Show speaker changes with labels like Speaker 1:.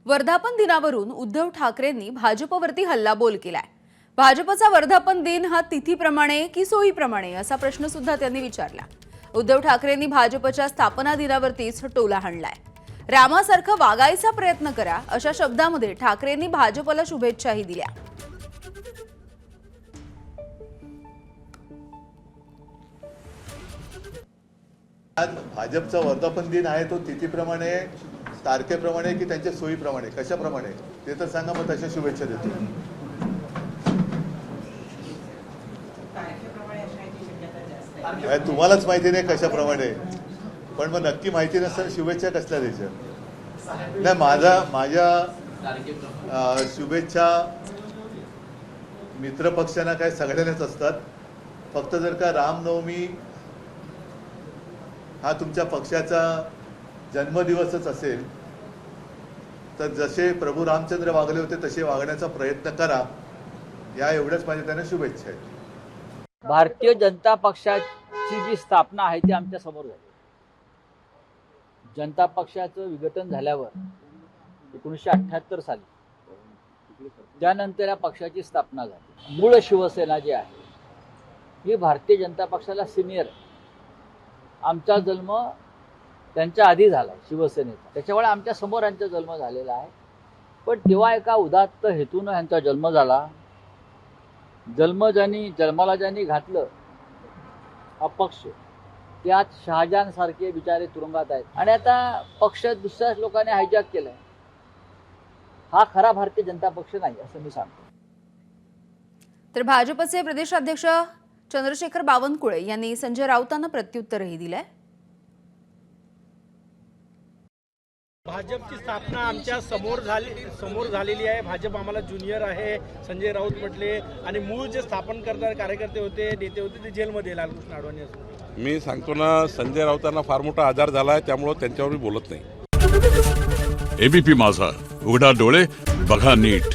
Speaker 1: वर्धापन दिनावरून उद्धव ठाकरेंनी भाजपवरती हल्लाबोल केलाय। भाजपचा वर्धापन दिन हा तिथीप्रमाणे की सोयीप्रमाणे असा प्रश्न सुद्धा त्यांनी विचारला। उद्धव ठाकरेंनी भाजपच्या स्थापना दिनावरतीच टोला हाणलाय। रामासारखं वागायचा प्रयत्न करा अशा शब्दांमध्ये ठाकरेंनी भाजपला शुभेच्छाही दिल्या।
Speaker 2: आज भाजपचा वर्धापन दिन आहे तो तिथीप्रमाणे तारखेप्रमाणे की त्यांच्या सोयीप्रमाणे कशाप्रमाणे ते तर सांगा, मग तशा शुभेच्छा देतो। तुम्हालाच माहिती नाही कशाप्रमाणे, पण मग नक्की माहिती नसताना शुभेच्छा कसल्या द्यायच्या? नाही, माझ्या शुभेच्छा मित्रपक्षांना काय सगळ्यांनाच असतात। फक्त जर का रामनवमी हा तुमच्या पक्षाचा जन्मदिवसच असेल तर जसे प्रभू रामचंद्र वागले होते तसे वागण्याचा प्रयत्न करा, या एवढ्याच माझ्या त्यांना शुभेच्छा आहेत।
Speaker 3: भारतीय जनता पक्षाची जी स्थापना आहे ती आमच्या समोर झाली। जनता पक्षाचं विघटन झाल्यावर 1978 साली त्यानंतर या पक्षाची स्थापना झाली। मूळ शिवसेना जी आहे ही भारतीय जनता पक्षाला सिनियर, आमचा जन्म त्यांच्या आधी झाला शिवसेनेचा, त्याच्यामुळे आमच्या समोर यांचा जन्म झालेला आहे। पण तेव्हा एका उदात्त हेतून यांचा जन्म झाला। जन्माला ज्यांनी घातलं हा पक्ष, त्यात शहाजहान सारखे बिचारे तुरुंगात आहेत आणि आता पक्ष दुसऱ्याच लोकांनी हायजॅक केलाय। हा खरा भारतीय जनता पक्ष नाही असं मी सांगतो।
Speaker 1: तर भाजपचे प्रदेशाध्यक्ष चंद्रशेखर बावनकुळे यांनी संजय राऊतांना प्रत्युत्तरही दिलंय।
Speaker 4: भाजपची स्थापना आमच्या समोर झालेली आहे। भाजप आम्हाला ज्युनियर आहे, संजय राऊत म्हटले, आणि मूळ जे स्थापन करणारे कार्यकर्ते होते, नेते होते, ते जेलमध्ये लालकृष्ण अडवाणी असं।
Speaker 5: मी सांगतो ना, संजय राऊतांना फार मोठा आजार झाला आहे, त्यामुळे त्यांच्यावर बोलत नाही।
Speaker 6: एबीपी माझा, उघडा डोळे बघा नीट।